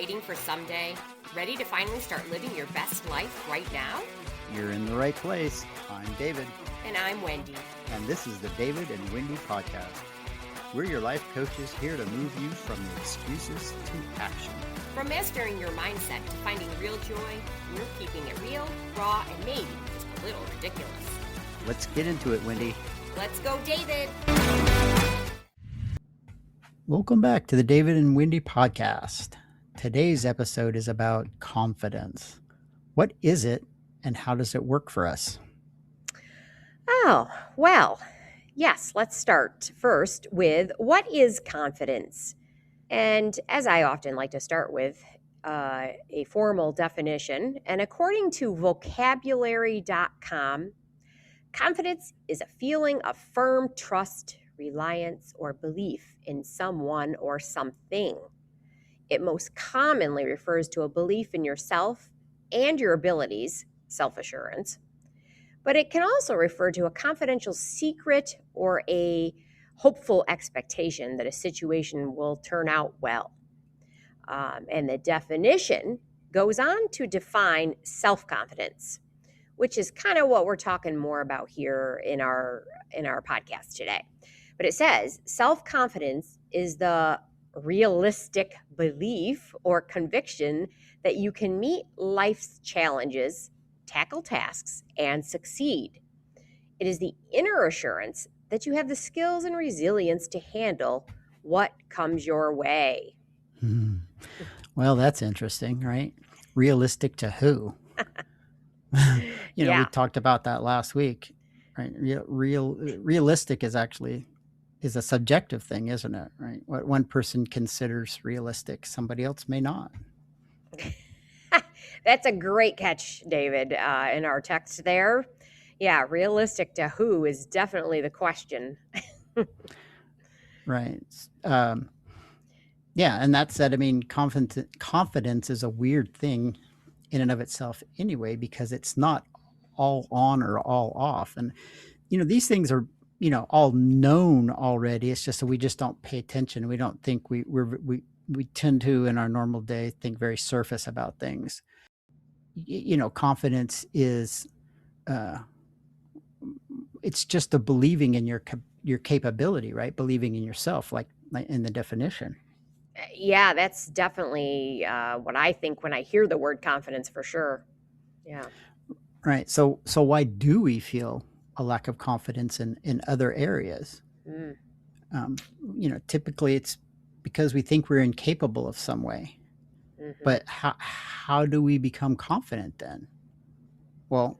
waiting for someday? Ready to finally start living your best life right now? You're in the right place. I'm David. And I'm Wendy. And this is the David and Wendy podcast. We're your life coaches here to move you from the excuses to action. From mastering your mindset to finding real joy, we're keeping it real, raw, and maybe just a little ridiculous. Let's get into it, Wendy. Let's go, David. Welcome back to the David and Wendy podcast. Today's episode is about confidence. What is it and how does it work for us? Oh, well, yes, let's start first with what is confidence? And as I often like to start with, a formal definition. And according to vocabulary.com, confidence is a feeling of firm trust, reliance, or belief in someone or something. It most commonly refers to a belief in yourself and your abilities, self-assurance. But it can also refer to a confidential secret or a hopeful expectation that a situation will turn out well. And the definition goes on to define self-confidence, which is kind of what we're talking more about here in our podcast today. But it says self-confidence is the realistic belief or conviction that you can meet life's challenges, tackle tasks, and succeed. It is the inner assurance that you have the skills and resilience to handle what comes your way. Well, that's interesting, right? Realistic to who? We talked about that last week, right? Realistic is a subjective thing, isn't it? Right? What one person considers realistic, somebody else may not. That's a great catch, David, in our text there. Yeah, realistic to who is definitely the question. Right. And that said, I mean, confidence is a weird thing in and of itself anyway, because it's not all on or all off. And, these things are, all known already. It's just that we just don't pay attention. We don't think we tend to, in our normal day, think very surface about things. Confidence is, it's just a believing in your capability, right? Believing in yourself, like in the definition. Yeah, that's definitely what I think when I hear the word confidence, for sure. Yeah. Right. So why do we feel a lack of confidence in other areas? Typically it's because we think we're incapable of some way. Mm-hmm. But how do we become confident then? Well,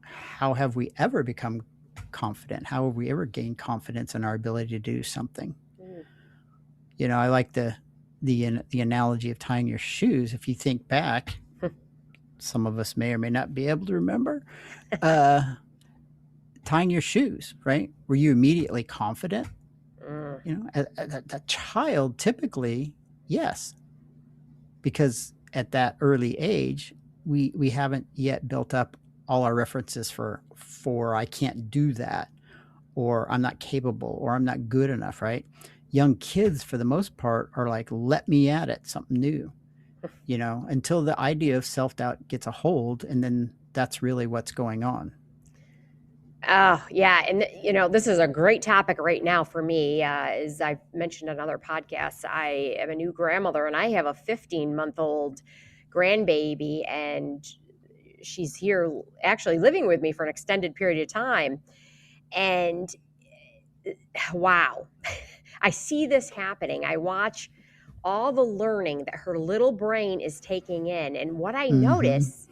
how have we ever become confident? How have we ever gained confidence in our ability to do something? I like the analogy of tying your shoes. If you think back, some of us may or may not be able to remember tying your shoes, right? Were you immediately confident? A child, typically, yes, because at that early age, we haven't yet built up all our references for I can't do that, or I'm not capable, or I'm not good enough, right? Young kids, for the most part, are like, let me at it, something new, until the idea of self-doubt gets a hold, and then that's really what's going on. Oh, yeah. And, this is a great topic right now for me. As I've mentioned on other podcasts, I am a new grandmother, and I have a 15-month-old grandbaby, and she's here actually living with me for an extended period of time. And wow. I see this happening. I watch all the learning that her little brain is taking in. And what I notice,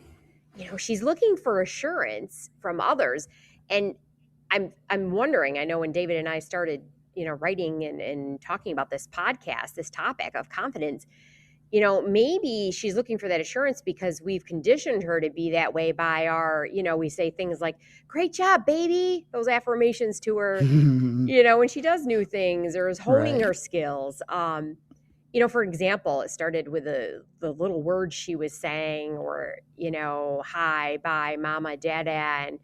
she's looking for assurance from others. And I'm wondering, I know when David and I started, writing and talking about this podcast, this topic of confidence, maybe she's looking for that assurance because we've conditioned her to be that way by our, we say things like, great job, baby, those affirmations to her, when she does new things or is honing her skills. For example, it started with the little words she was saying, or, hi, bye, mama, dada. And,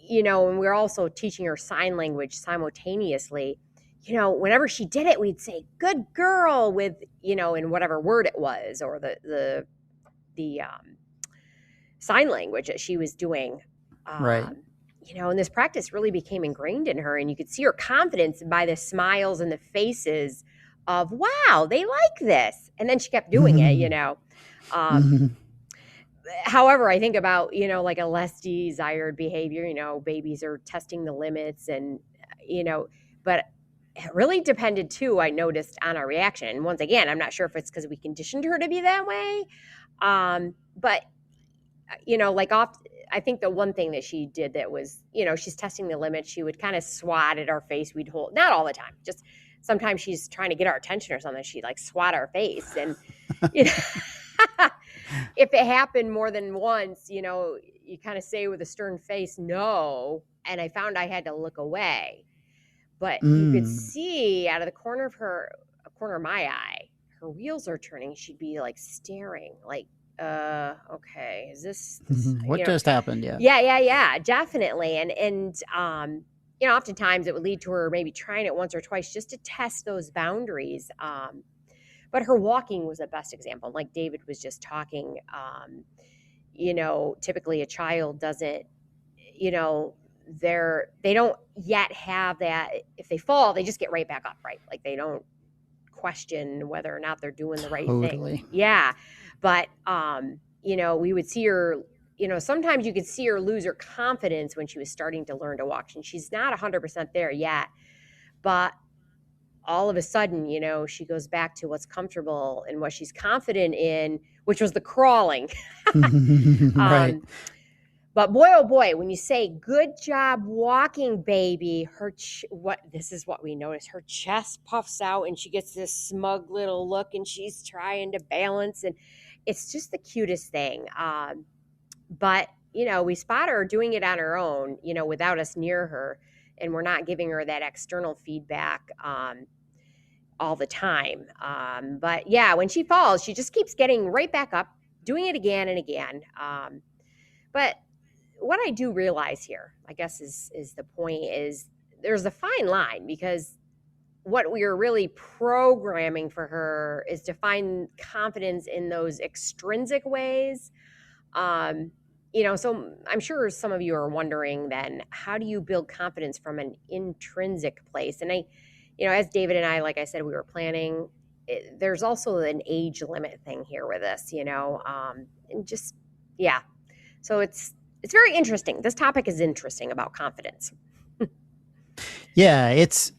and we're also teaching her sign language simultaneously. whenever she did it, we'd say, good girl, with, in whatever word it was, or the sign language that she was doing. Right. And this practice really became ingrained in her. And you could see her confidence by the smiles and the faces of, wow, they like this. And then she kept doing it. Um, Hmm. However, I think about, like a less desired behavior, babies are testing the limits but it really depended too, I noticed, on our reaction. And once again, I'm not sure if it's because we conditioned her to be that way. But like off, I think the one thing that she did that was, she's testing the limits. She would kind of swat at our face. We'd hold, not all the time, just sometimes she's trying to get our attention or something. She'd like swat our face. And, you know, if it happened more than once, you kind of say with a stern face, no. And I found I had to look away. But you could Mm. see out of the corner of my eye, her wheels are turning. She'd be like staring, like, okay, is this, What just happened? Yeah. yeah, definitely. And oftentimes it would lead to her maybe trying it once or twice just to test those boundaries. But her walking was the best example. Like David was just talking, typically a child doesn't, you know, they don't yet have that. If they fall, they just get right back up, right? Like they don't question whether or not they're doing the right thing. Totally. Yeah. But we would see her, sometimes you could see her lose her confidence when she was starting to learn to walk. And she's not 100% there yet. But all of a sudden, she goes back to what's comfortable and what she's confident in, which was the crawling. Right. um, but boy, oh boy, when you say good job walking, baby, this is what we notice. Her chest puffs out and she gets this smug little look and she's trying to balance. And it's just the cutest thing. But, we spot her doing it on her own, without us near her. And we're not giving her that external feedback all the time. But yeah, when she falls, she just keeps getting right back up, doing it again and again. But what I do realize here, I guess is the point, is there's a fine line, because what we are really programming for her is to find confidence in those extrinsic ways. So I'm sure some of you are wondering then, how do you build confidence from an intrinsic place? And as David and I, like I said, we were planning, there's also an age limit thing here with this, and just, yeah. So it's very interesting. This topic is interesting about confidence. Yeah, it's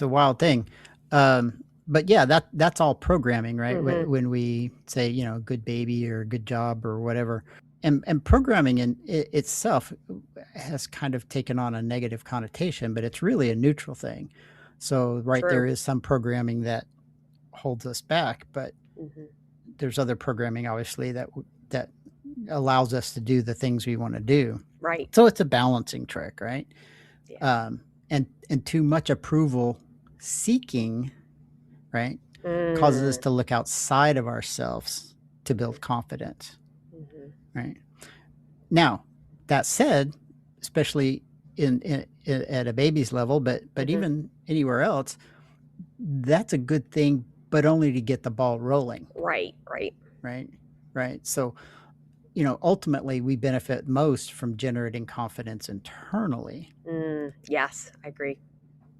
a wild thing. But yeah, that's all programming, right? Mm-hmm. When we say, good baby or good job or whatever. And programming in itself has kind of taken on a negative connotation, but it's really a neutral thing. So right, there True. is some programming that holds us back, but Mm-hmm. there's other programming obviously that allows us to do the things we want to do. Right. So it's a balancing trick, right? Yeah. And too much approval seeking, right, causes us Mm. to look outside of ourselves to build confidence, Mm-hmm. right? Now, that said, especially in at a baby's level, but Mm-hmm. even anywhere else, that's a good thing, but only to get the ball rolling, Right. Right. right? Right. So, ultimately, we benefit most from generating confidence internally. Yes, I agree.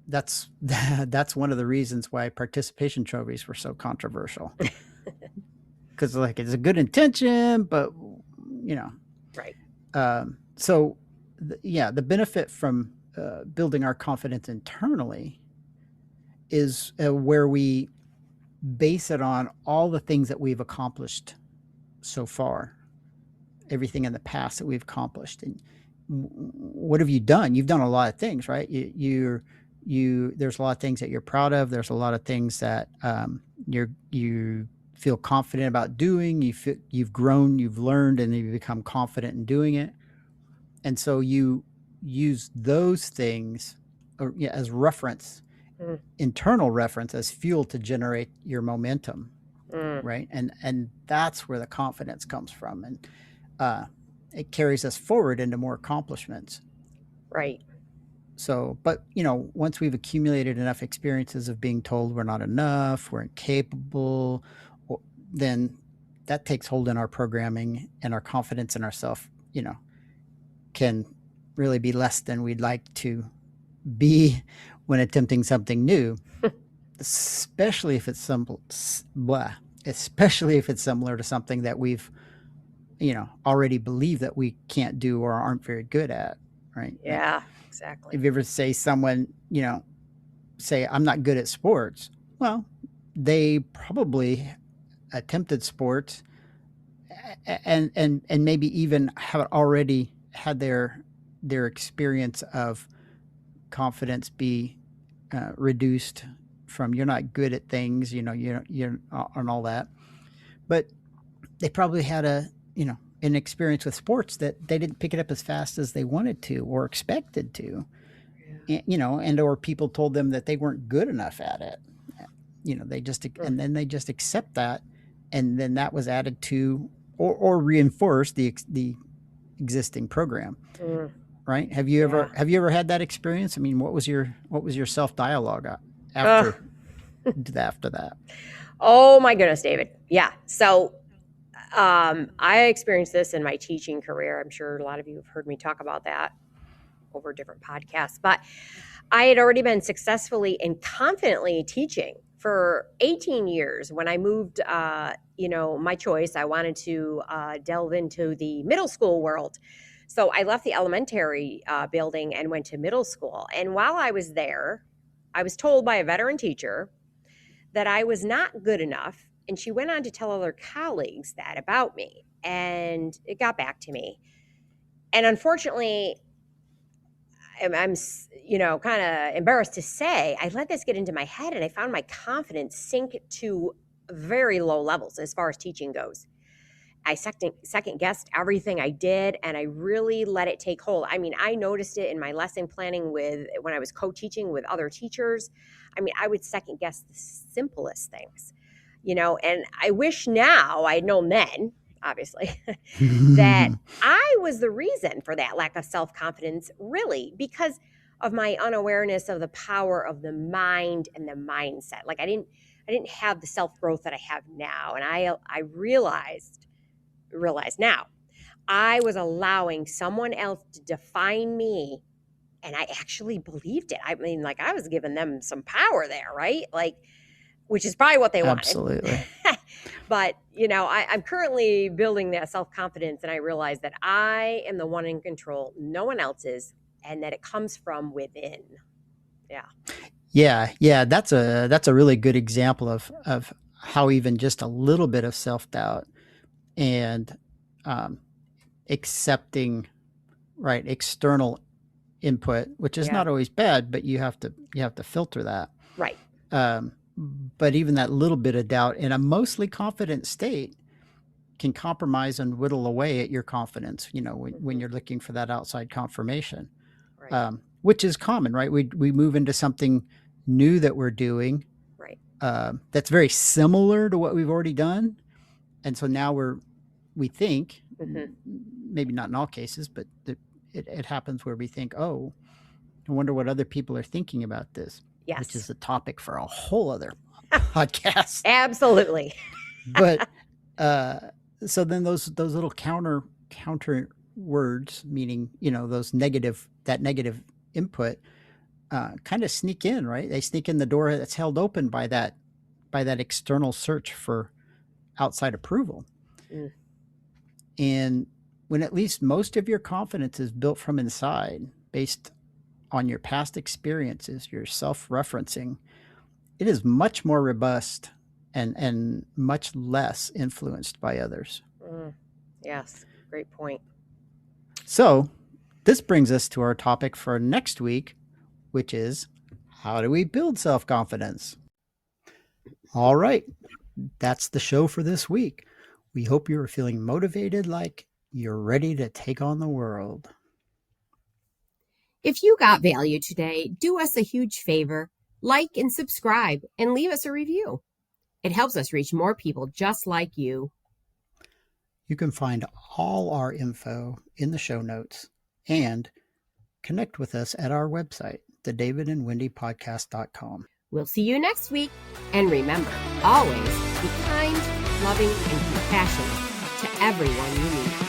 That's that's one of the reasons why participation trophies were so controversial. Because like it's a good intention, but you know, Right. so the benefit from building our confidence internally is where we base it on all the things that we've accomplished so far, everything in the past that we've accomplished. And what have you done? You've done a lot of things, right? There's a lot of things that you're proud of. There's a lot of things that you feel confident about doing. You've grown, you've learned, and you become confident in doing it. And so you use those things as reference, Mm. internal reference, as fuel to generate your momentum, Mm. right? And that's where the confidence comes from, and it carries us forward into more accomplishments. Right. So, but once we've accumulated enough experiences of being told we're not enough, we're incapable, then that takes hold in our programming, and our confidence in ourselves, can really be less than we'd like to be when attempting something new, especially if it's especially if it's similar to something that we've already believe that we can't do or aren't very good at, right? Like, Yeah, exactly. if you ever say someone, say I'm not good at sports, well, they probably attempted sports and maybe even have already had their experience of confidence be reduced from you're not good at things, you're and all that. But they probably had an experience with sports that they didn't pick it up as fast as they wanted to or expected to, Yeah. and or people told them that they weren't good enough at it. They just Mm, and then they just accept that, and then that was added to or reinforced the existing program, mm, right? Have you yeah. ever have you ever had that experience? I mean, what was your self dialogue Ugh. after after that? Oh my goodness, David. Yeah. So I experienced this in my teaching career. I'm sure a lot of you have heard me talk about that over different podcasts, but I had already been successfully and confidently teaching for 18 years when I moved, my choice. I wanted to delve into the middle school world. So I left the elementary building and went to middle school. And while I was there, I was told by a veteran teacher that I was not good enough. And she went on to tell other colleagues that about me. And it got back to me. And unfortunately, I'm kind of embarrassed to say, I let this get into my head and I found my confidence sink to very low levels as far as teaching goes. I second guessed everything I did and I really let it take hold. I mean, I noticed it in my lesson planning with when I was co-teaching with other teachers. I mean, I would second guess the simplest things, and I wish now I'd known then, obviously, that I was the reason for that lack of self-confidence, really, because of my unawareness of the power of the mind and the mindset. Like I didn't have the self-growth that I have now. And I realize now I was allowing someone else to define me, and I actually believed it. I mean, like I was giving them some power there, right? Like, which is probably what they wanted. Absolutely. But I'm currently building that self-confidence, and I realize that I am the one in control, no one else is, and that it comes from within. Yeah. Yeah, that's a really good example of how even just a little bit of self doubt and um, accepting, right, external input, which is Yeah. not always bad, but you have to filter that. Right. Um, but even that little bit of doubt in a mostly confident state can compromise and whittle away at your confidence. When Hmm. you're looking for that outside confirmation, Right. which is common, right? We move into something new that we're doing Right. that's very similar to what we've already done, and so now we think, Hmm. maybe not in all cases, but it happens where we think, oh, I wonder what other people are thinking about this, which is Yes. a topic for a whole other podcast. Absolutely. But uh, so then those little counter words, meaning that negative input, kind of sneak in, right? They sneak in the door that's held open by that external search for outside approval. Mm, And when at least most of your confidence is built from inside, based on your past experiences, your self-referencing, it is much more robust and much less influenced by others. mm. Yes. Great point. So, this brings us to our topic for next week, which is how do we build self confidence? All right, that's the show for this week. We hope you are feeling motivated, like you're ready to take on the world. If you got value today, do us a huge favor, like and subscribe, and leave us a review. It helps us reach more people just like you. You can find all our info in the show notes and connect with us at our website, thedavidandwendypodcast.com. We'll see you next week. And remember, always be kind, loving, and compassionate to everyone you meet.